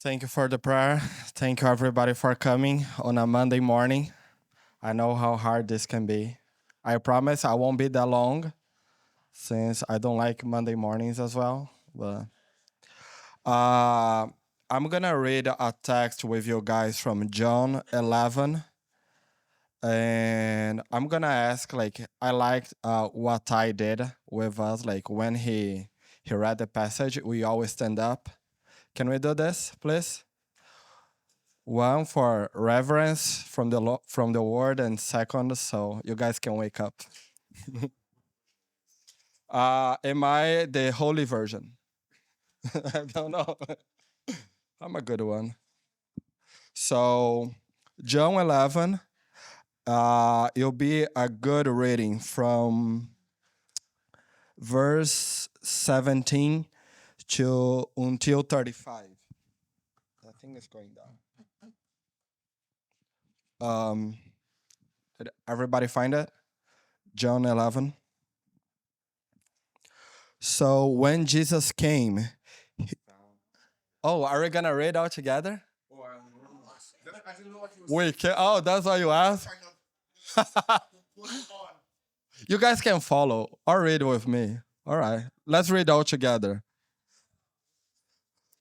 Thank you for the prayer. Thank you, everybody, for coming on a Monday morning. I know how hard this can be. I promise I won't be that long since I don't like Monday mornings as well. But uh, I'm going to read a text with you guys from John 11. And I'm going to ask, I liked what Ty did with us. Like, when he read the passage, we always stand up. Can we do this, please? One for reverence from from the word, and second, so you guys can wake up. Am I the holy version? I don't know. I'm a good one. So John 11, it'll be a good reading from verse 17 to until 35. I think it's going down. Did everybody find it? John 11. So when Jesus came, oh, are we gonna read all together? We can. Oh, that's what you asked. You guys can follow or read with me. All right, let's read all together.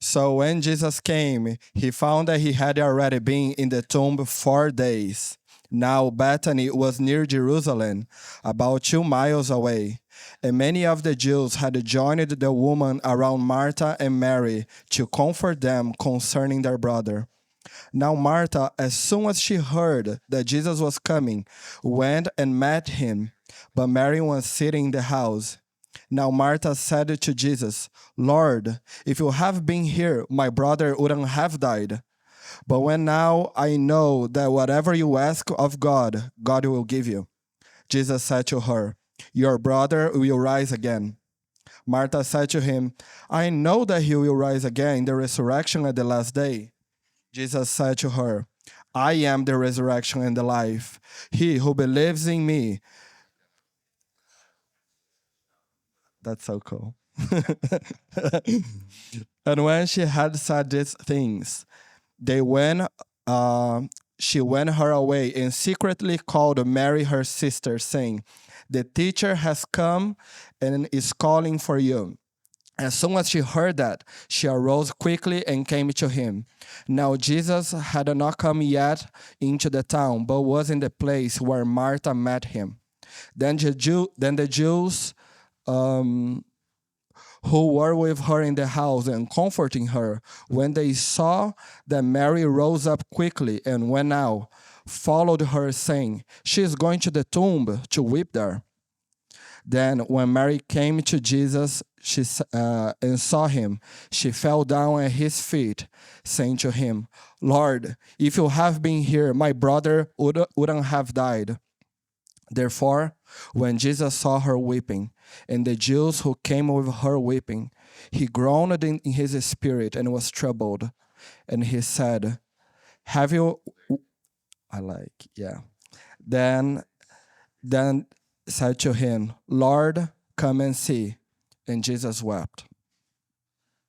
So when Jesus came, he found that he had already been in the tomb 4 days. Now Bethany was near Jerusalem, about 2 miles away, and many of the Jews had joined the woman around Martha and Mary to comfort them concerning their brother. Now Martha, as soon as she heard that Jesus was coming, went and met him, but Mary was sitting in the house. Now Martha said to Jesus, Lord, if you have been here, my brother wouldn't have died. But when now I know that whatever you ask of God, God will give you. Jesus said to her, Your brother will rise again. Martha said to him, I know that he will rise again in the resurrection at the last day. Jesus said to her, I am the resurrection and the life. He who believes in me, that's so cool. And when she had said these things, they went, uh, she went her away and secretly called Mary her sister, saying, The teacher has come and is calling for you. As soon as she heard that, she arose quickly and came to him. Now Jesus had not come yet into the town, but was in the place where Martha met him. Then the Jews who were with her in the house and comforting her, when they saw that Mary rose up quickly and went out, followed her, saying, She is going to the tomb to weep there. Then, when Mary came to Jesus and saw him, she fell down at his feet, saying to him, Lord, if you have been here, my brother wouldn't have died. Therefore, when Jesus saw her weeping, and the Jews who came with her weeping, he groaned in his spirit and was troubled. And he said, Have you, yeah. Then, then said to him, Lord, come and see. And Jesus wept.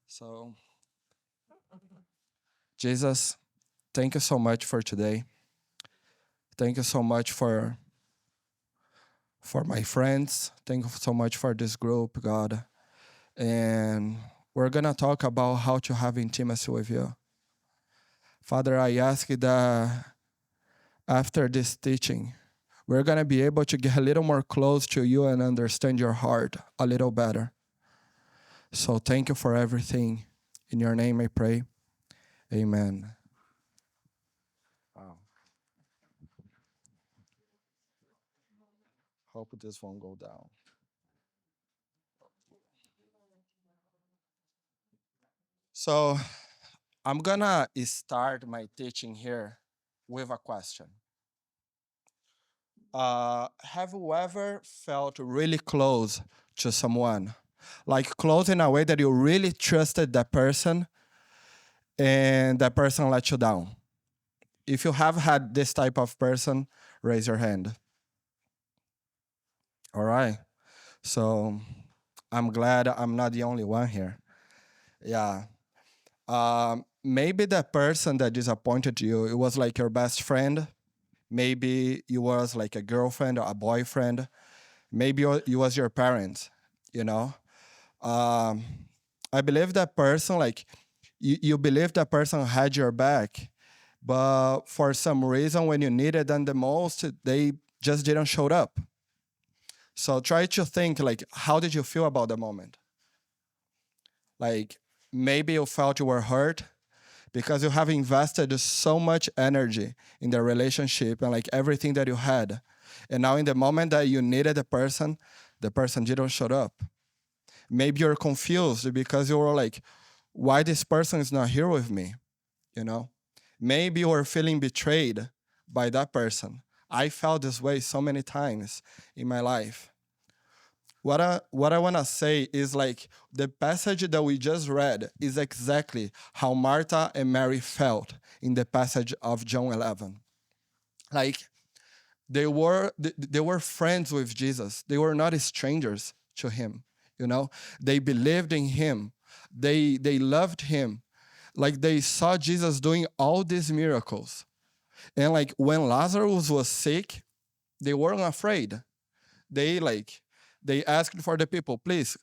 So, Jesus, thank you so much for today. Thank you so much for my friends. Thank you so much for this group, God. And we're going to talk about how to have intimacy with you. Father, I ask that after this teaching, we're going to be able to get a little more close to you and understand your heart a little better. So thank you for everything. In your name I pray. Amen. Wow. Hope this won't go down. So I'm going to start my teaching here with a question. Have you ever felt really close to someone? Like close in a way that you really trusted that person and that person let you down? If you have had this type of person, raise your hand. All right. So I'm glad I'm not the only one here. Yeah. maybe the person that disappointed you, it was like your best friend. Maybe it was like a girlfriend or a boyfriend. Maybe it was your parents, you know? Um, I believe that person, like, you believe that person had your back, but for some reason, when you needed them the most, they just didn't show up. So try to think, like, how did you feel about the moment? Like, maybe you felt you were hurt because you have invested so much energy in the relationship and like everything that you had. And now in the moment that you needed the person didn't show up. Maybe you're confused because you were like, why this person is not here with me? You know? Maybe you were feeling betrayed by that person. I felt this way so many times in my life. What I want to say is like the passage that we just read is exactly how Martha and Mary felt in the passage of John 11. Like they were friends with Jesus. They were not strangers to him, you know? They believed in him. They loved him. Like they saw Jesus doing all these miracles. And like when Lazarus was sick, they weren't afraid. They like they asked for the people, please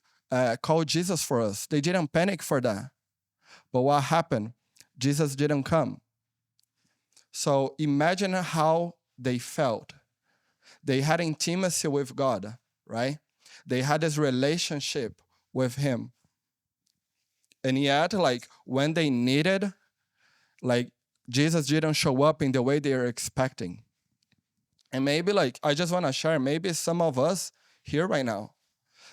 call Jesus for us. They didn't panic for that. But what happened? Jesus didn't come. So imagine how they felt. They had intimacy with God, right? They had this relationship with him. And yet, like when they needed, like Jesus didn't show up in the way they were expecting. And maybe like I just want to share, maybe some of us here right now,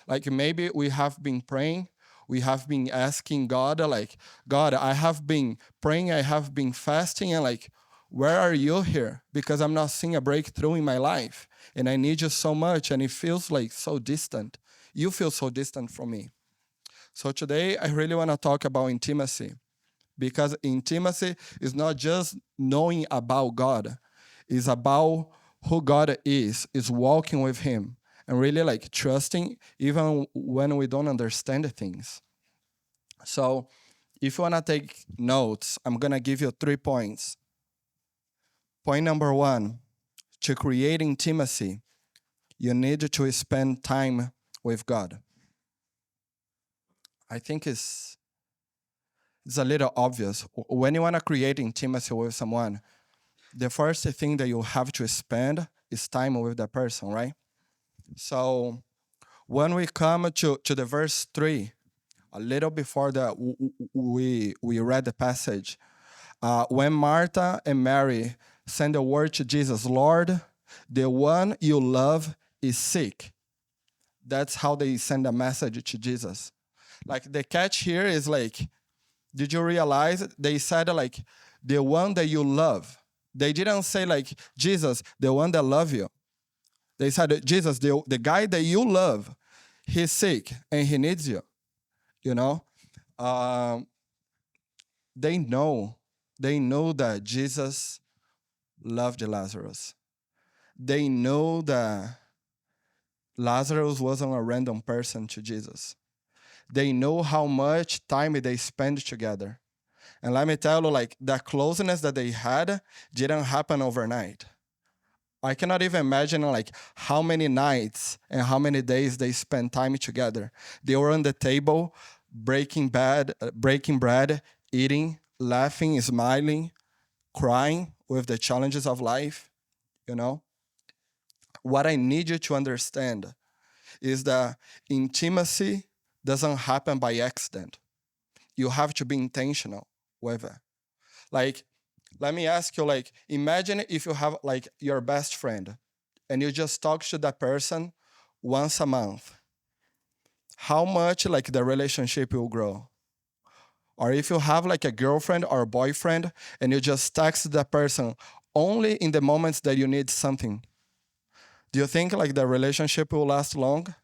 like maybe we have been praying, we have been asking God, like, God, I have been praying, I have been fasting, and like, where are you here? Because I'm not seeing a breakthrough in my life. And I need you so much, and it feels like so distant. You feel so distant from me. So today I really want to talk about intimacy. Because intimacy is not just knowing about God, it's about who God is walking with him and really like trusting even when we don't understand things. So if you want to take notes, I'm going to give you 3 points. Point number 1, to create intimacy, you need to spend time with God. I think it's a little obvious. When you want to create intimacy with someone, the first thing that you have to spend is time with that person, right? So when we come to the verse 3, a little before that we read the passage, when Martha and Mary send a word to Jesus, Lord, the one you love is sick. That's how they send a message to Jesus. Like the catch here is like, did you realize they said like the one that you love? They didn't say like Jesus, the one that love you. They said Jesus, the guy that you love, he's sick and he needs you. You know, um, they know, they know that Jesus loved Lazarus. They know that Lazarus wasn't a random person to Jesus. They know how much time they spend together. And let me tell you, like, the closeness that they had didn't happen overnight. I cannot even imagine, like, how many nights and how many days they spent time together. They were on the table, breaking bread, eating, laughing, smiling, crying with the challenges of life, you know? What I need you to understand is that intimacy doesn't happen by accident. You have to be intentional with it. Like, let me ask you, like, imagine if you have like your best friend and you just talk to that person once a month. How much like the relationship will grow? Or if you have like a girlfriend or a boyfriend and you just text that person only in the moments that you need something, do you think like the relationship will last long?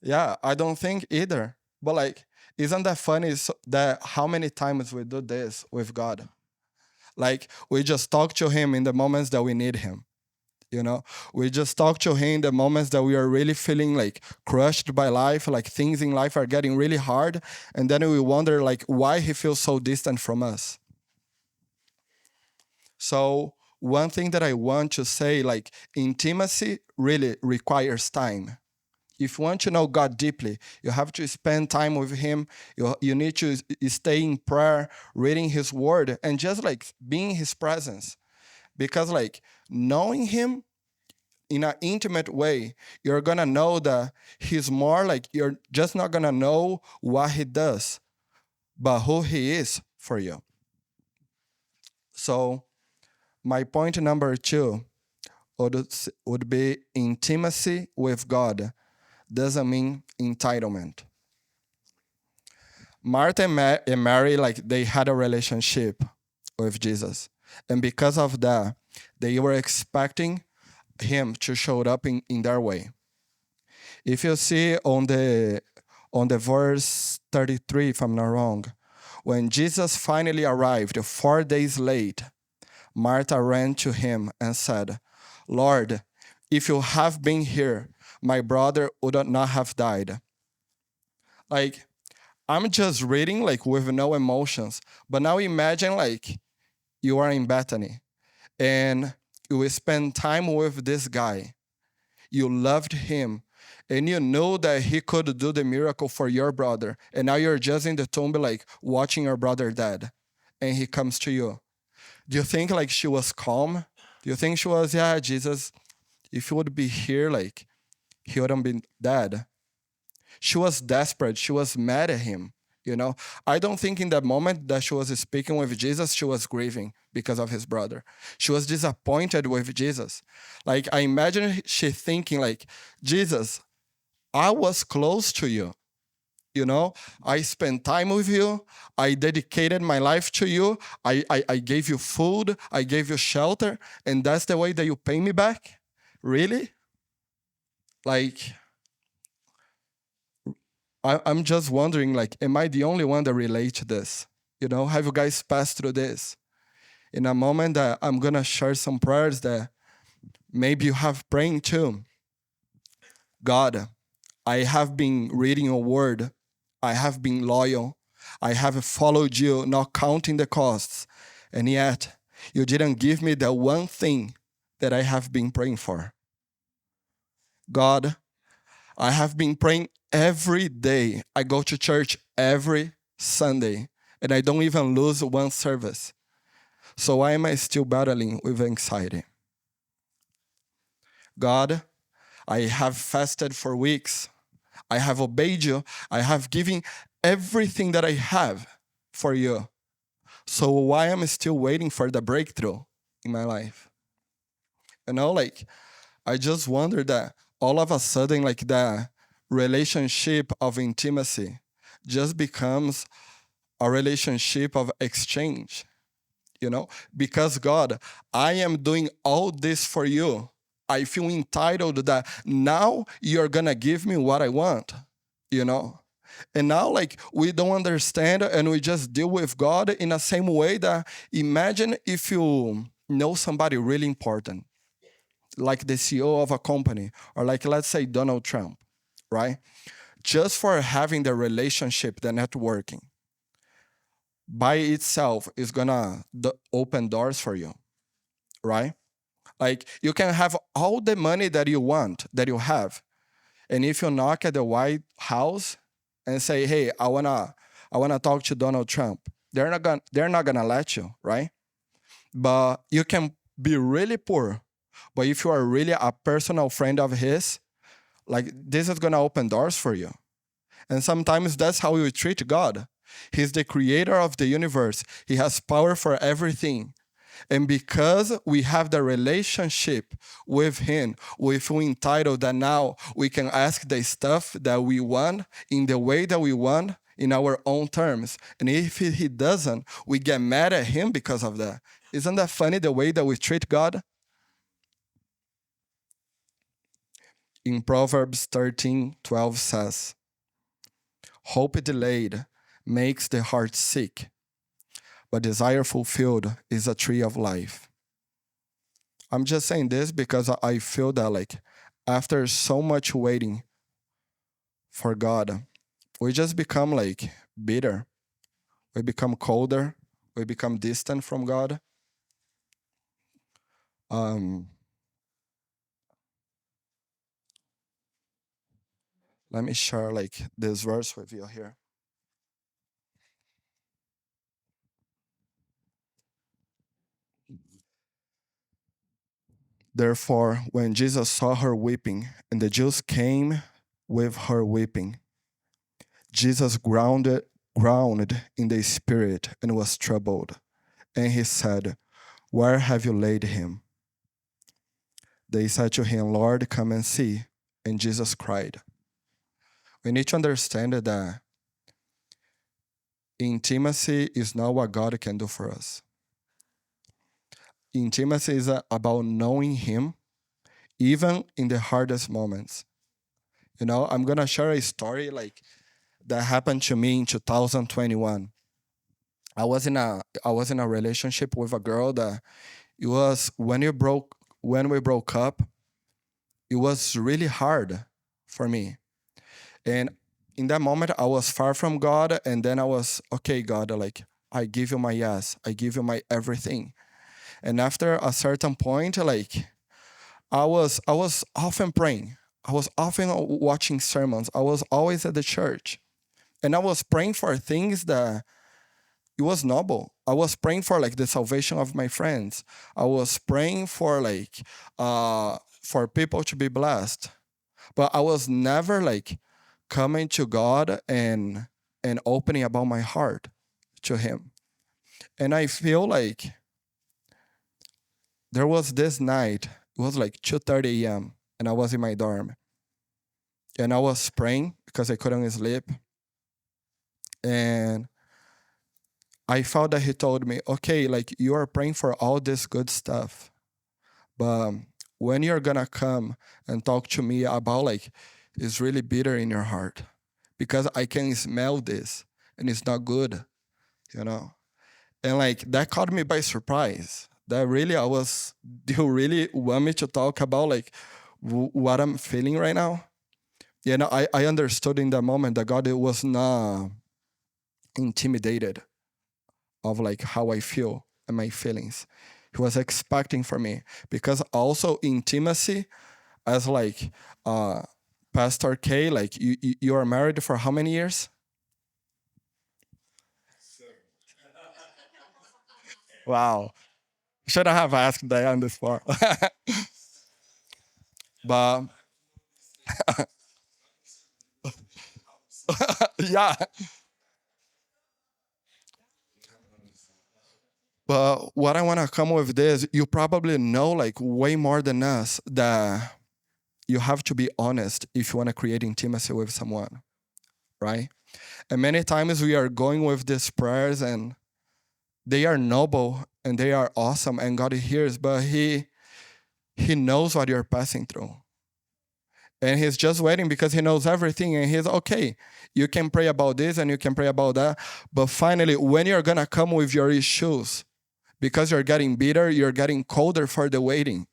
Yeah, I don't think either. But like, isn't that funny that how many times we do this with God? Like we just talk to him in the moments that we need him. You know, we just talk to him the moments that we are really feeling like crushed by life, like things in life are getting really hard, and then we wonder like why he feels so distant from us. So one thing that I want to say, like intimacy really requires time. If you want to know God deeply, you have to spend time with him. You need to stay in prayer, reading his word, and just like being in his presence. Because like knowing him in an intimate way, you're gonna know that he's more like you're just not gonna know what he does, but who he is for you. So my point number two would be intimacy with God doesn't mean entitlement. Martha and Mary, like they had a relationship with Jesus. And because of that, they were expecting him to show up in their way. If you see on the verse 33, if I'm not wrong, when Jesus finally arrived 4 days late, Martha ran to him and said, Lord, if you have been here, my brother would not have died. Like, I'm just reading like with no emotions. But now imagine like you are in Bethany and you spend time with this guy. You loved him and you know that he could do the miracle for your brother. And now you're just in the tomb like watching your brother dead. And he comes to you. Do you think like she was calm? Do you think she was, yeah, Jesus, if you would be here, like he wouldn't be dead? She was desperate. She was mad at him. You know, I don't think in that moment that she was speaking with Jesus, she was grieving because of his brother. She was disappointed with Jesus. Like, I imagine she thinking, like, Jesus, I was close to you. You know, I spent time with you. I dedicated my life to you. I gave you food. I gave you shelter. And that's the way that you pay me back? Really? Like, I'm just wondering, like, am I the only one that relate to this? You know, have you guys passed through this? In a moment that I'm gonna share some prayers that maybe you have praying too. God, I have been reading your word. I have been loyal. I have followed you, not counting the costs. And yet, you didn't give me the one thing that I have been praying for. God, I have been praying every day. I go to church every Sunday, and I don't even lose one service. So why am I still battling with anxiety? God, I have fasted for weeks. I have obeyed you. I have given everything that I have for you. So why am I still waiting for the breakthrough in my life? You know, like I just wonder that all of a sudden, like the relationship of intimacy just becomes a relationship of exchange, you know? Because God, I am doing all this for you. I feel entitled that now you're gonna give me what I want, you know? And now, like, we don't understand and we just deal with God in the same way that imagine if you know somebody really important, like the CEO of a company, or like, let's say, Donald Trump, right? Just for having the relationship, the networking by itself is gonna open doors for you, right? Like, you can have all the money that you want, that you have. And if you knock at the White House and say, "Hey, I wanna talk to Donald Trump," they're not gonna let you, right? But you can be really poor, but if you are really a personal friend of his, like this is gonna open doors for you. And sometimes that's how we treat God. He's the creator of the universe. He has power for everything. And because we have the relationship with Him, we feel entitled that now we can ask the stuff that we want in the way that we want in our own terms. And if He doesn't, we get mad at Him because of that. Isn't that funny the way that we treat God? In Proverbs 13:12 says, Hope delayed makes the heart sick, but desire fulfilled is a tree of life. I'm just saying this because I feel that like after so much waiting for God, we just become like bitter. We become colder. We become distant from God. Um, Let me share like this verse with you here. Therefore, when Jesus saw her weeping, and the Jews came with her weeping, Jesus grounded in the spirit and was troubled. And he said, "Where have you laid him?" They said to him, "Lord, come and see." And Jesus cried. We need to understand that intimacy is not what God can do for us. Intimacy is about knowing him even in the hardest moments. I'm gonna share a story like that happened to me in 2021. I was in a relationship with a girl that it was when we broke up, it was really hard for me. And in that moment I was far from God, and then I was, okay, God, like I give you my yes, I give you my everything. And after a certain point, like I was often praying. I was often watching sermons. I was always at the church. And I was praying for things that it was noble. I was praying for like the salvation of my friends. I was praying for people to be blessed. But I was never like coming to God and opening about my heart to him. And I feel like there was this night, it was like 2:30 a.m. and I was in my dorm. And I was praying because I couldn't sleep. And I felt that he told me, okay, like you are praying for all this good stuff, but when you're gonna come and talk to me about like it's really bitter in your heart because I can smell this and it's not good, you know? And like that caught me by surprise. That really, do you really want me to talk about like what I'm feeling right now? I understood in that moment that God was not intimidated of like how I feel and my feelings. He was expecting for me because also intimacy as like uh Pastor K, like you are married for how many years? Wow. Should I have asked that on this part? But yeah. But what I want to come with this, you probably know like way more than us that you have to be honest if you want to create intimacy with someone, right? And many times we are going with these prayers and they are noble and they are awesome and God hears, but he knows what you're passing through. And he's just waiting because he knows everything and he's okay. You can pray about this and you can pray about that. But finally, when you're gonna come with your issues, because you're getting bitter, you're getting colder for the waiting,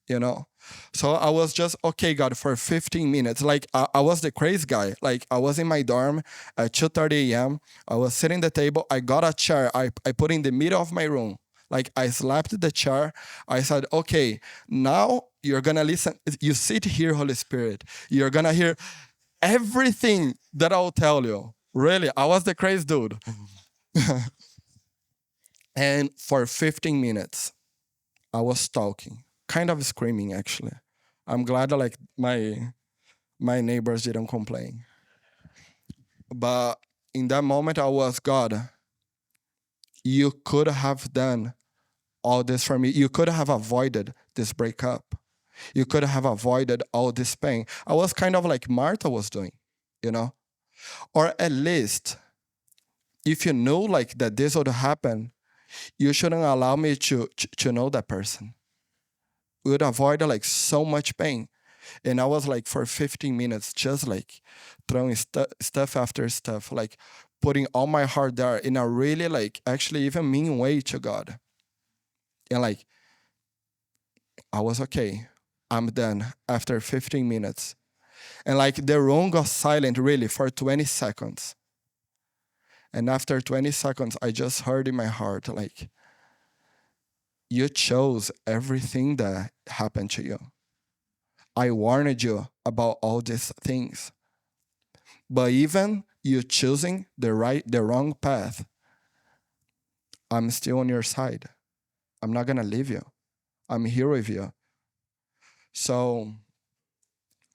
you know. So I was just, okay, God, for 15 minutes. Like I was the crazy guy. Like I was in my dorm at 2:30 a.m. I was sitting at the table. I got a chair. I put in the middle of my room. Like I slapped the chair. I said, okay, now you're gonna listen. You sit here, Holy Spirit. You're gonna hear everything that I'll tell you. Really, I was the crazy dude. And for 15 minutes, I was talking, kind of screaming actually. I'm glad that like my neighbors didn't complain. But in that moment I was, God, you could have done all this for me. You could have avoided this breakup. You could have avoided all this pain. I was kind of like Martha was doing, you know? Or at least if you know like that this would happen, you shouldn't allow me to know that person. We would avoid like so much pain. And I was like for 15 minutes, just like throwing stuff after stuff, like putting all my heart there in a really like actually even mean way to God. And like I was okay. I'm done after 15 minutes. And like the room got silent really for 20 seconds. And after 20 seconds, I just heard in my heart, like, you chose everything that happened to you. I warned you about all these things. But even you choosing the wrong path, I'm still on your side. I'm not gonna leave you. I'm here with you. So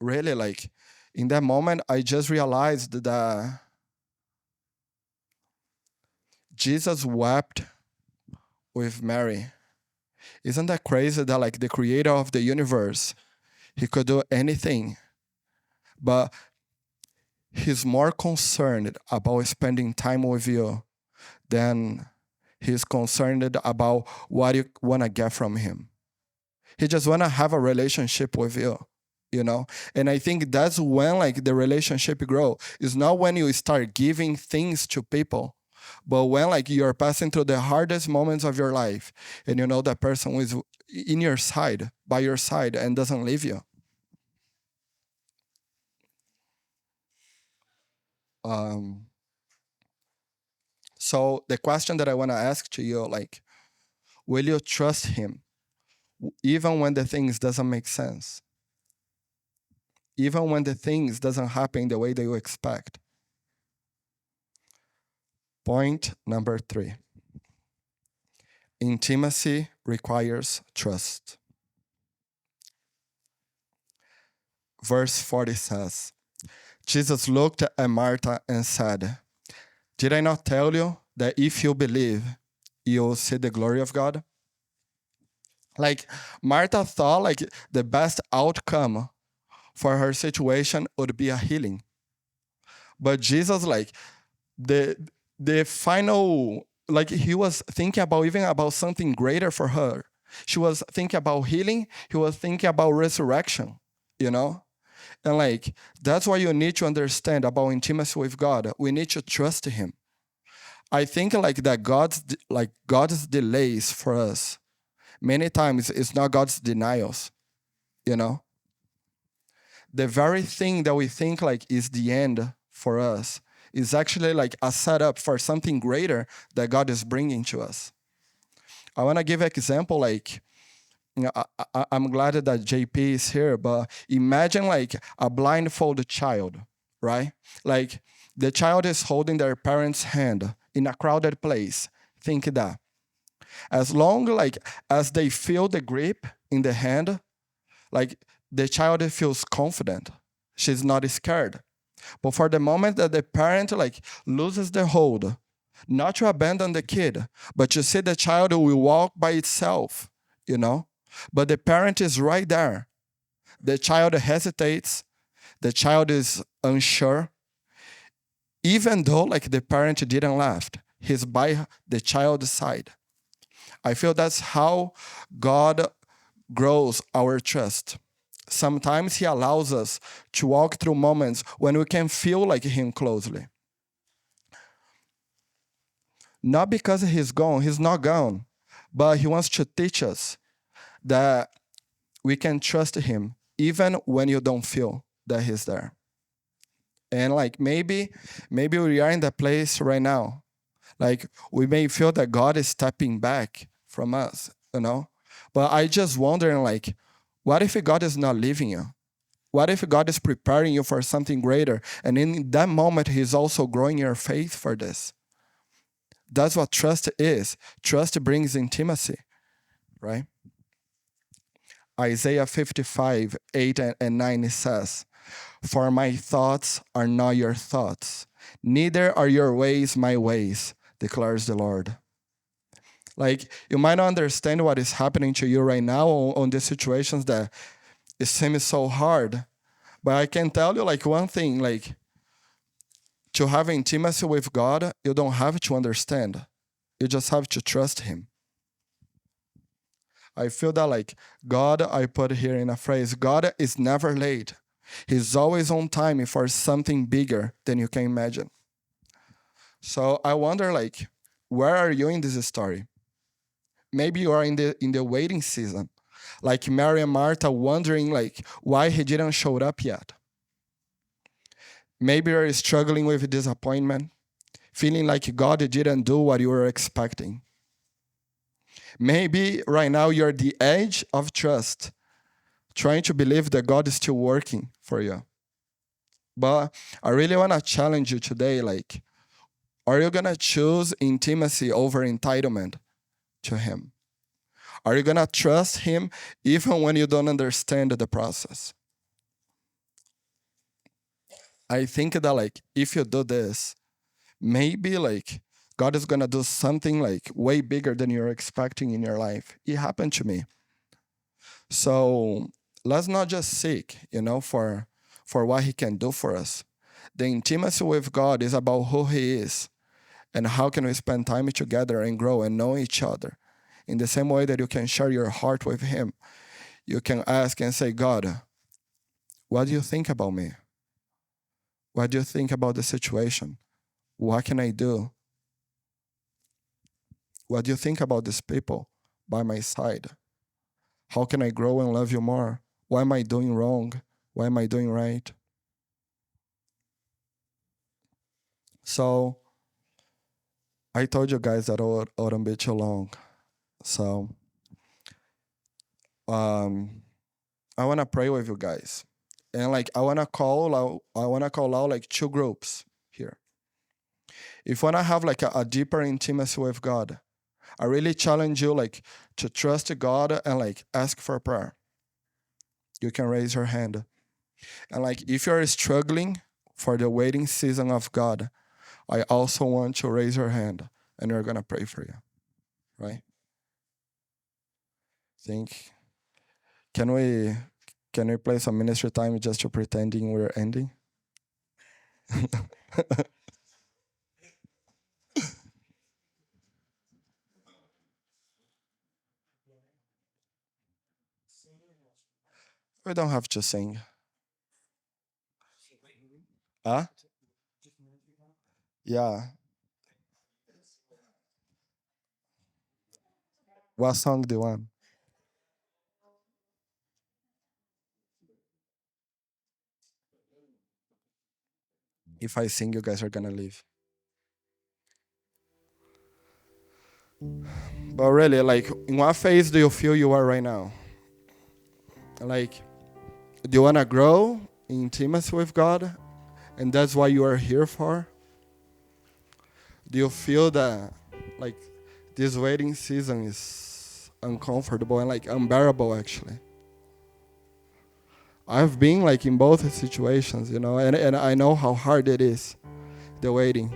really, like, in that moment, I just realized that Jesus wept with Mary. Isn't that crazy that like the creator of the universe, he could do anything, but he's more concerned about spending time with you than he's concerned about what you want to get from him. He just want to have a relationship with you, you know? And I think that's when like the relationship grow. It's not when you start giving things to people, but when like you're passing through the hardest moments of your life and you know that person is in your side, by your side, and doesn't leave you. Um, so the question that I want to ask to you, like, will you trust him even when the things doesn't make sense? Even when the things doesn't happen the way that you expect? Point number 3. Intimacy requires trust. Verse 40 says, Jesus looked at Martha and said, did I not tell you that if you believe, you'll see the glory of God? Like Martha thought like the best outcome for her situation would be a healing. But Jesus, like the the final, like he was thinking about even about something greater for her. She was thinking about healing, he was thinking about resurrection, you know? And like that's why you need to understand about intimacy with God. We need to trust him. I think like that God's delays for us many times it's not God's denials, you know? The very thing that we think like is the end for us is actually like a setup for something greater that God is bringing to us. I want to give an example like I'm glad that JP is here, but imagine like a blindfolded child, right? Like the child is holding their parent's hand in a crowded place. Think that. As long like as they feel the grip in the hand, like the child feels confident. She's not scared. But for the moment that the parent like loses the hold, not to abandon the kid, but to see the child will walk by itself, you know? But the parent is right there. The child hesitates, the child is unsure, even though like the parent didn't laugh. He's by the child's side. I feel that's how God grows our trust. Sometimes he allows us to walk through moments when we can feel like him closely. Not because he's not gone, but he wants to teach us that we can trust him even when you don't feel that he's there. And like maybe we are in that place right now. Like we may feel that God is stepping back from us, you know? But I just wondering like, what if God is not leaving you? What if God is preparing you for something greater? And in that moment, he's also growing your faith for this. That's what trust is. Trust brings intimacy, right? Isaiah 55, 8 and 9 says, for my thoughts are not your thoughts, neither are your ways my ways, declares the Lord. Like, you might not understand what is happening to you right now on the situations that it seems so hard. But I can tell you, like, one thing, like, to have intimacy with God, you don't have to understand. You just have to trust him. I feel that like God, I put here in a phrase, God is never late. He's always on time for something bigger than you can imagine. So I wonder like, where are you in this story? Maybe you are in the waiting season. Like Mary and Martha wondering like why he didn't show up yet. Maybe you're struggling with disappointment, feeling like God didn't do what you were expecting. Maybe right now you're at the edge of trust, trying to believe that God is still working for you. But I really want to challenge you today, like, are you going to choose intimacy over entitlement to him? Are you going to trust him even when you don't understand the process? I think that like if you do this, maybe like God is going to do something like way bigger than you're expecting in your life. It happened to me. So let's not just seek, for what he can do for us. The intimacy with God is about who he is and how can we spend time together and grow and know each other. In the same way that you can share your heart with him, you can ask and say, God, what do you think about me? What do you think about the situation? What can I do? What do you think about these people by my side? How can I grow and love you more? What am I doing wrong? What am I doing right? So I told you guys that it wouldn't be too long. So I wanna pray with you guys. And like I wanna call out like two groups here. If you wanna have like a deeper intimacy with God, I really challenge you like to trust God and like ask for prayer. You can raise your hand. And like if you're struggling for the waiting season of God, I also want you to raise your hand and we're gonna pray for you. Right? Think can we play some ministry time just to pretending we're ending? We don't have to sing. Huh? Yeah. What song do you want? If I sing, you guys are gonna leave. But really, like, in what phase do you feel you are right now? Like, do you wanna grow in intimacy with God? And that's what you are here for? Do you feel that, like, this waiting season is uncomfortable and, like, unbearable, actually? I've been, like, in both situations, and I know how hard it is, the waiting.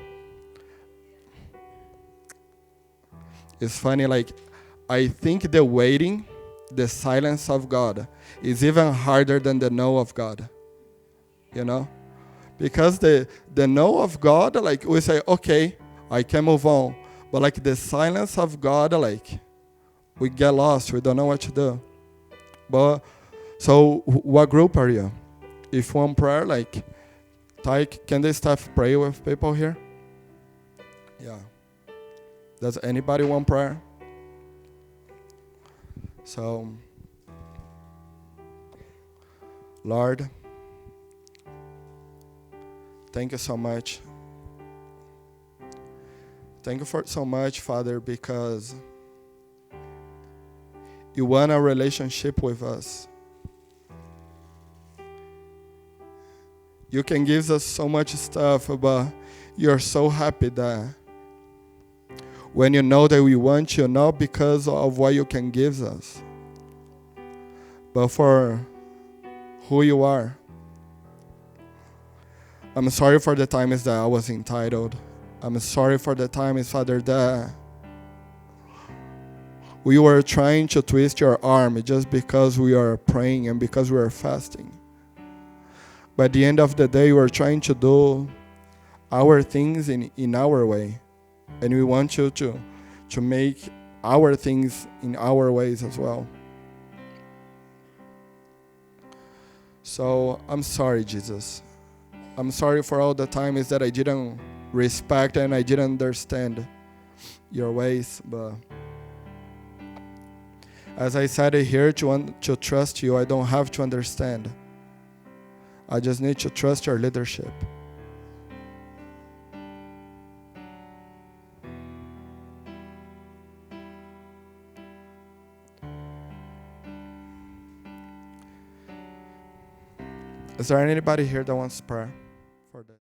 It's funny, like, I think the waiting, the silence of God, is even harder than the no of God, Because the no of God, like, we say, okay, I can move on. But, like, the silence of God, like, we get lost. We don't know what to do. But, so, what group are you? If one prayer, like, can the staff pray with people here? Yeah. Does anybody want prayer? So, Lord, thank you so much. Thank you for so much, Father, because you want a relationship with us. You can give us so much stuff, but you're so happy that when you know that we want you, not because of what you can give us, but for who you are. I'm sorry for the times that I was entitled. I'm sorry for the times, Father, that we were trying to twist your arm just because we are praying and because we are fasting. But at the end of the day, we're trying to do our things in our way. And we want you to make our things in our ways as well. So I'm sorry, Jesus. I'm sorry for all the times that I didn't respect and I didn't understand your ways. But As I said it here, to trust you, I don't have to understand. I just need to trust your leadership. Is there anybody here that wants prayer for that?